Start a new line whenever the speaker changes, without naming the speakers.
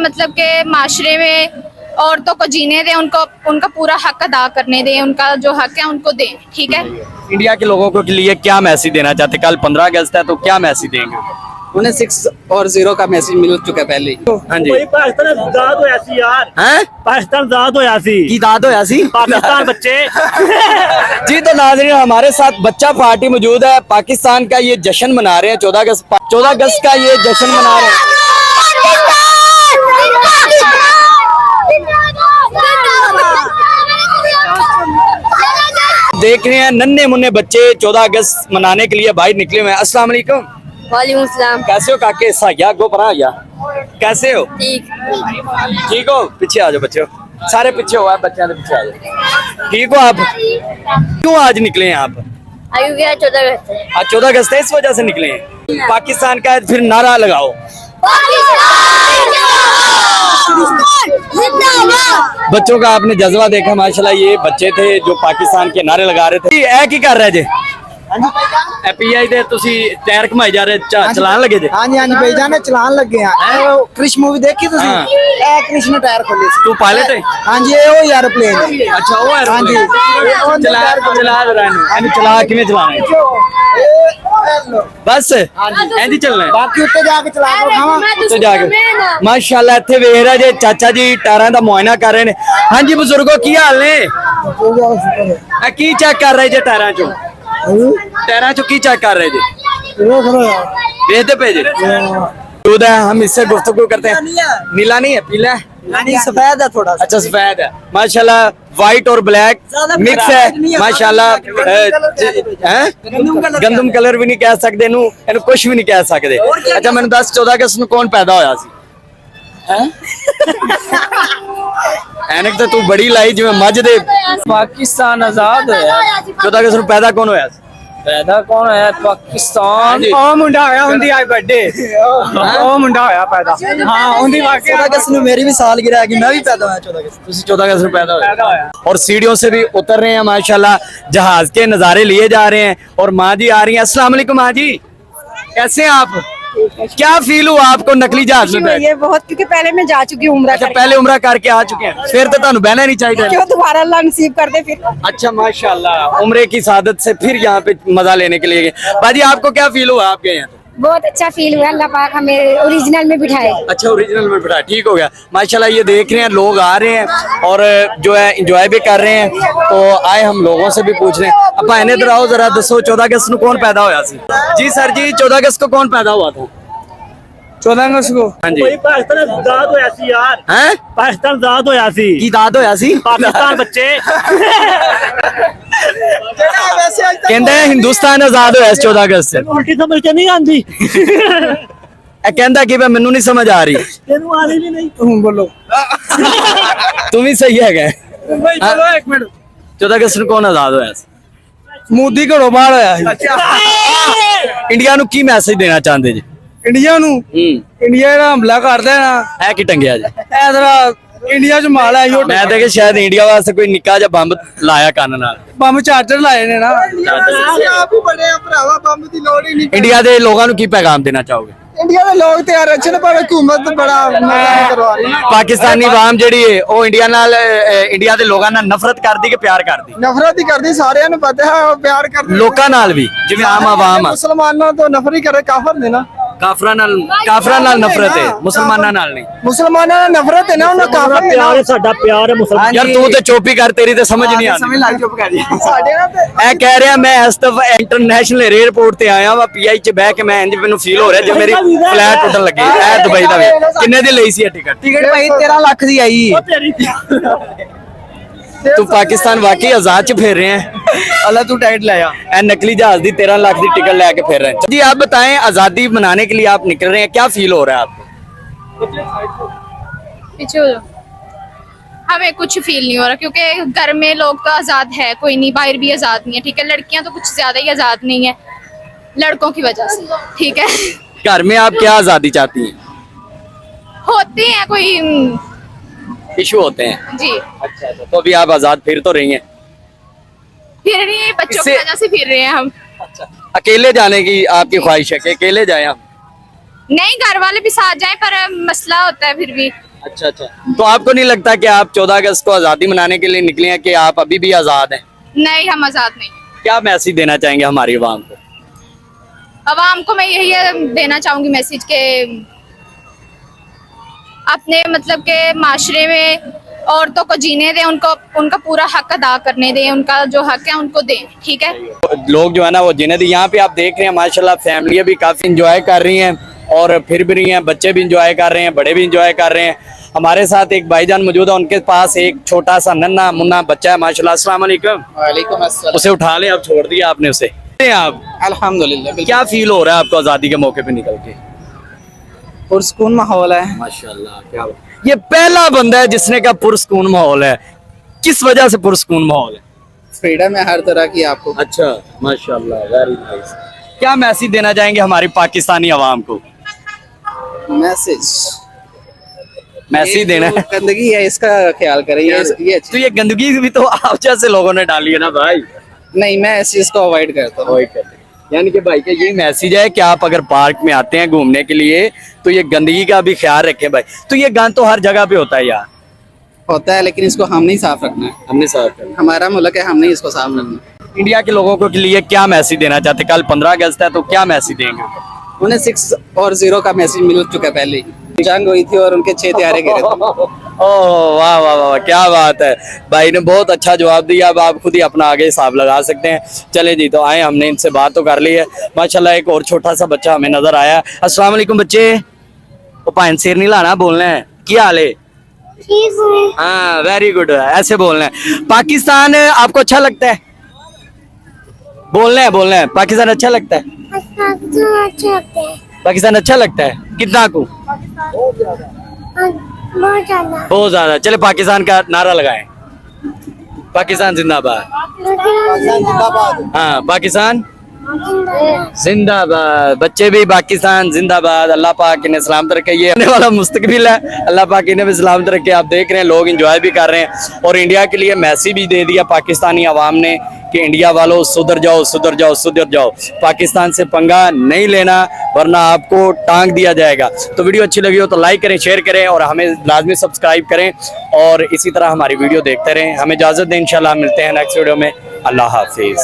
मतलब के माशरे में औरतों को जीने दें, उनको उनका पूरा हक अदा करने दें, उनका जो हक है उनको दें। ठीक है।
इंडिया के लोगों के लिए क्या मैसेज देना चाहते? कल 15 अगस्त है तो क्या मैसेज देंगे?
उन्हें 6 और 0 का मैसेज मिल चुका है पहले ही।
हाँ जी।
पाकिस्तान आजाद होया सी यार,
हैं?
पाकिस्तान आजाद होया सी,
की दाद होया सी?
पाकिस्तान बच्चे।
जी तो नाज़रीन, हमारे साथ बच्चा पार्टी मौजूद है। पाकिस्तान का ये जश्न मना रहे हैं, 14 अगस्त का ये जश्न मना रहे हैं। देख रहे हैं नन्हे मुन्ने बच्चे 14 अगस्त मनाने के लिए बाहर निकले हुए हैं। अस्सलाम वालेकुम।
वालेकुम सलाम।
कैसे हो काके? साया गो परा या कैसे हो?
ठीक।
ठीक हो? पीछे आ जाओ बच्चों, सारे पीछे हो, आप बच्चों के पीछे आ जाओ। ठीक हो आप? क्यों आज निकले हैं आप?
आयु गया 14 अगस्त है।
आज 14 अगस्त है, इस वजह से निकले हैं। पाकिस्तान का फिर नारा लगाओ। बच्चों का आपने जज्बा देखा माशाल्लाह, ये बच्चे थे जो पाकिस्तान के नारे लगा रहे थे। ए की कर रहे जे पीआई दे तुसी टायर घुमाई जा रहे, चलान लगे जे?
हाँ जी हाँ जी भाईजान, चलान लगे हैं। क्रिश मूवी देखी तुसी?
हाँ।
ए क्रिश ने टायर खोले सी।
तू पायलट है?
हाँ जी, ये वो एयरप्लेन है।
अच्छा वो है।
हाँ जी।
चला जरा इन्हें चला किवें चलाना है? बस ऐंदी चलना है?
बाकी उत्ते जाके चला के खावा।
तो जाके माशाल्लाह इत्थे वेख रहे जे चाचा जी टायरां दा मुआयना कर रहे ने। हाँ जी बुजुर्गो की हाल ने? आ की चेक कर रहे जे टायरां चो? टायरां चो की चेक कर रहे जे? देखते पे जे? हम इससे गुफ्तगू करते हैं। नीला नहीं है, पीला है?
नहीं, सफेद है थोड़ा सा।
अच्छा सफेद है माशाल्लाह, व्हाइट और ब्लैक मिक्स है माशाल्लाह। गंदम कलर भी नहीं कह सकते इनू, इनू कुछ भी नहीं कह सकते। अच्छा मैंने 14 अगस्त ਨੂੰ कौन पैदा होया सी? ਐਨਕ ਤਾਂ ਤੂੰ ਬੜੀ ਲਾਈ ਜਿਵੇਂ ਮੱਝ ਦੇ।
पाकिस्तान आजाद होया।
14 अगस्त ਨੂੰ पैदा कौन होया सी?
पैदा कौन है? पाकिस्तान।
हाँ
मुंडा होया हुंदी आज बर्थडे। ओ मुंडा होया पैदा। हां हुंदी वाकई
14 अगस्त ਨੂੰ ਮੇਰੀ ਵੀ ਸਾਲगिरह ਹੈਗੀ, मैं भी पैदा हुआ 14 अगस्त।
तुसी 14 अगस्त में पैदा होया। और सीढ़ियों से भी उतर रहे हैं माशाल्लाह, जहाज के नजारे लिए जा रहे हैं। और माँ जी आ रही हैं। अस्सलाम वालेकुम माँ जी, कैसे हैं आप? क्या फील हुआ आपको नकली जहाज में बैठ?
ये बहुत, क्योंकि पहले मैं जा चुकी हूँ उम्रा
अच्छा
करके।
पहले उम्रा करके आ चुके हैं, फिर तो ਤੁਹਾਨੂੰ बहना नहीं चाहिए।
क्यों दोबारा अल्लाह नसीब कर दे फिर।
अच्छा माशाल्लाह, उम्रे की सादत से फिर यहाँ पे मजा लेने के लिए गए। बाजी आपको क्या फील हुआ आपके यहाँ?
बहुत अच्छा फील हुआ, अल्लाह पाक हमें ओरिजिनल में बिठाए।
अच्छा ओरिजिनल में बिठा, ठीक हो गया माशाल्लाह। ये देख रहे हैं लोग आ रहे हैं और जो है एंजॉय भी कर रहे हैं। तो आए हम लोगों से भी पूछ रहे हैं। अब इन्हें इधर आओ जरा, दसो 14 अगस्त को कौन पैदा होया सी? जी सर जी, 14 अगस्त को कौन पैदा हुआ था?
14 अगस्त को
हाँ जी।
पाकिस्तान आजाद होया सी यार,
हैं?
पाकिस्तान आजाद होया सी,
की दाद होया सी?
पाकिस्तान बच्चे।
कहते हैं हिंदुस्तान आजाद होया 14 अगस्त से।
उल्टी समझ के नहीं आंदी,
कहता कि मैं मैनू नहीं समझ आ रही।
तेनू आनी भी नहीं।
तुम बोलो
तुम ही सही है गए।
भाई चलो एक मिनट।
14 अगस्त को कौन आजाद होया सी?
मोदी घरों बाहर होया सी।
इंडिया ਨੂੰ ਕੀ ਮੈਸੇਜ ਦੇਣਾ ਚਾਹੁੰਦੇ ਜੀ?
इंडिया ਨੂੰ इंडिया ਦਾ ਹਮਲਾ ਕਰਦੇ ਨਾ
ਹੈ ਕੀ ਟੰਗਿਆ ਜੀ?
ਇਹ ਜ਼ਰਾ ਇੰਡੀਆ ਚ ਮਾਲ ਹੈ।
ਮੈਂ ਤਾਂ ਕਿ ਸ਼ਾਇਦ ਇੰਡੀਆ ਵਾਸਤੇ ਕੋਈ ਨਿੱਕਾ ਜਿਹਾ ਬੰਬ ਲਾਇਆ ਕੰਨ ਨਾਲ।
ਬੰਬ ਚਾਰਜਰ ਲਾਏ ਨੇ ਨਾ।
ਆਪ ਹੀ ਬੜੇ ਆ ਭਰਾਵਾ, ਬੰਬ ਦੀ ਲੋੜ ਹੀ ਨਹੀਂ।
ਇੰਡੀਆ ਦੇ ਲੋਕਾਂ ਨੂੰ ਕੀ ਪੈਗਾਮ ਦੇਣਾ ਚਾਹੋਗੇ?
ਇੰਡੀਆ ਦੇ ਲੋਕ ਤੇ ਯਾਰ ਅੱਛੇ ਨੇ, ਭਾਵੇਂ ਹਕੂਮਤ ਬੜਾ ਮਜ਼ਾ ਕਰਵਾ ਰਹੀ ਹੈ।
ਪਾਕਿਸਤਾਨੀ ਆਵਾਮ ਜਿਹੜੀ ਹੈ ਉਹ ਇੰਡੀਆ ਦੇ ਲੋਕਾਂ ਨਾਲ ਨਫ਼ਰਤ ਕਰਦੀ ਕਿ ਪਿਆਰ ਕਰਦੀ?
ਨਫ਼ਰਤ ਹੀ ਕਰਦੀ, ਸਾਰਿਆਂ ਨੂੰ ਪਤਾ ਹੈ। ਉਹ ਪਿਆਰ ਕਰਦੇ
ਲੋਕਾਂ ਨਾਲ ਵੀ, ਜਿਵੇਂ ਆਮ ਆਵਾਮ ਆ।
ਮੁਸਲਮਾਨਾਂ ਤੋਂ ਨਫ਼ਰਤ ਹੀ करे, ਕਾਫਰ ਨੇ ਨਾ।
ਕਾਫਰਾਂ ਨਾਲ ਨਫ਼ਰਤ ਹੈ, ਮੁਸਲਮਾਨਾਂ ਨਾਲ ਨਹੀਂ।
ਮੁਸਲਮਾਨਾਂ ਨਾਲ ਨਫ਼ਰਤ ਹੈ ਨਾ, ਉਹਨਾਂ ਕਾਫਰ ਨੇ ਨਾ।
प्यार है साडा, प्यार है मुसलमान।
ਯਾਰ ਤੂੰ ਤੇ ਚੋਪੀ ਕਰ, ਤੇਰੀ ਤੇ ਸਮਝ ਨਹੀਂ ਆਉਂਦੀ।
ਸਮਝ ਲੱਗ ਚੁੱਪ ਕਰ ਜੀ ਸਾਡੇ ਨਾਲ ਤੇ।
ਇਹ ਕਹਿ ਰਿਹਾ ਮੈਂ ਇਸ ਦਫਾ ਇੰਟਰਨੈਸ਼ਨਲ 에ਅਰਪੋਰਟ ਤੇ ਆਇਆ ਵਾ, ਪੀਆਈ ਚ ਬਹਿ ਕੇ ਮੈਂ ਇੰਜ ਮੈਨੂੰ ਫੀਲ ਹੋ ਰਿਹਾ ਜਿਵੇਂ ਮੇਰੀ ਫਲੈਟ ਟੁੱਟਣ ਲੱਗੀ। ਇਹ ਦੁਬਈ ਦਾ ਵੇ। ਕਿੰਨੇ ਦੀ ਲਈ ਸੀ ਇਹ ਟਿਕਟ?
ਟਿਕਟ ਭਾਈ 13 ਲੱਖ ਦੀ ਆਈ।
तू पाकिस्तान वाकई आजाद च फिर रहे हैं। अल्लाह तू टाइट लाया। नकली जहाज दी 13 लाख की टिकट लेके फिर रहे हैं। जी आप बताएं, आजादी मनाने के लिए आप निकल रहे हैं, क्या फील हो रहा है आपको?
पीछे हो जाओ। हमें कुछ फील नहीं हो रहा, क्योंकि घर में लोग तो आजाद है, कोई नहीं, बाहर भी आजाद नहीं है। ठीक है, लड़कियां तो कुछ ज्यादा ही आजाद नहीं है लड़कों की वजह से। ठीक है,
घर में आप क्या आजादी चाहती हैं?
होते हैं कोई
इशू होते हैं।
जी,
अच्छा तो अभी आप आजाद फिर तो रही हैं?
फिर रही है, बच्चों की वजह से फिर रहे हैं हम।
अकेले जाने की आपकी ख्वाहिश है कि अकेले जाएं हम?
नहीं, घर वाले भी साथ जाएं, पर मसला होता है फिर भी।
अच्छा अच्छा, तो आपको नहीं लगता कि आप 14 अगस्त को आज़ादी मनाने के लिए निकले हैं कि आप अभी भी आज़ाद हैं?
नहीं, हम आजाद नहीं।
क्या मैसेज देना चाहेंगे हमारी आवाम को?
अवाम को मैं यही देना चाहूंगी मैसेज के अपने मतलब के माशरे में औरतों को जीने दें, उनको उनका पूरा हक अदा करने दें, उनका जो हक है उनको दें, ठीक है।
लोग जो है ना वो जीने दी। यहाँ पे आप देख रहे हैं माशाल्लाह फैमिलियाँ भी काफ़ी इंजॉय कर रही हैं और फिर भी रही हैं, बच्चे भी इंजॉय कर रहे हैं, बड़े भी इंजॉय कर रहे हैं। हमारे साथ एक भाईजान मौजूद है, उनके पास एक छोटा सा नन्हा मुन्ना बच्चा है माशाल्लाह। अस्सलाम वालेकुम।
वालेकुम अस्सलाम।
उसे उठा लें, अब छोड़ दिया आपने उसे। आप
अल्हम्दुलिल्लाह
क्या फील हो रहा है आपको आज़ादी के मौके पे निकल के?
पुरसकून माहौल है।
माशाल्लाह, क्या ये पहला बंदा है जिसने कहा पुरस्कून माहौल है। किस वजह से पुरस्कून माहौल है?
फ्रीडम है हर तरह की आपको।
अच्छा, माशाल्लाह, वेरी नाइस। क्या मैसेज देना चाहेंगे हमारी पाकिस्तानी आवाम को? मैसेज देना है।
गंदगी है इसका ख्याल करें, ये
तो ये गंदगी भी तो आप जैसे लोगों ने डाली है ना भाई।
नहीं, मैं इस चीज को अवॉइड करता हूँ।
यानी कि भाई का ये मैसेज है कि आप अगर पार्क में आते हैं घूमने के लिए तो ये गंदगी का भी ख्याल रखें भाई। तो ये गंद तो हर जगह पे होता है यार।
होता है लेकिन इसको हमने ही साफ रखना है।
हमने साफ करना।
हमारा मुल्क है, हमने इसको साफ रखना है।
इंडिया के लोगों को के लिए क्या मैसेज देना चाहते? कल 15 अगस्त है तो क्या मैसेज देंगे?
उन्हें 6 और 0 का मैसेज मिल चुका है पहले ही। जंग हुई थी और उनके 6 त्यारे गिरे थे।
ओह वाह वाह वाह, क्या बात है, भाई ने बहुत अच्छा जवाब दिया। अब आप खुद ही अपना आगे हिसाब लगा सकते हैं। चले जी, तो आए, हमने इनसे बात तो कर ली है माशाल्लाह। एक और छोटा सा बच्चा हमें नजर आया। अस्सलाम वालेकुम बच्चे। वो पाइन सिर नहीं लाना, बोलना है क्या हाल है? हाँ, वेरी गुड, ऐसे बोलना है। पाकिस्तान आपको अच्छा लगता है? बोलना है पाकिस्तान अच्छा लगता है? पाकिस्तान अच्छा लगता है कितना को? बहुत ज्यादा। चले पाकिस्तान का नारा लगाएं। पाकिस्तान जिंदाबाद। हाँ, पाकिस्तान जिंदाबाद। बच्चे भी पाकिस्तान जिंदाबाद। अल्लाह पाक इन्हें सलामत रखे। ये आने वाला मुस्तकबिल है, अल्लाह पाक इन्हें भी सलामत रखे। आप देख रहे हैं लोग एंजॉय भी कर रहे हैं और इंडिया के लिए मैसेज भी दे दिया पाकिस्तानी अवाम ने कि इंडिया वालों सुधर जाओ, सुधर जाओ, सुधर जाओ। पाकिस्तान से पंगा नहीं लेना वरना आपको टांग दिया जाएगा। तो वीडियो अच्छी लगी हो तो लाइक करें, शेयर करें और हमें लाजमी सब्सक्राइब करें और इसी तरह हमारी वीडियो देखते रहें। हमें इजाज़त दें, इंशाल्लाह मिलते हैं नेक्स्ट वीडियो में। अल्लाह हाफिज़।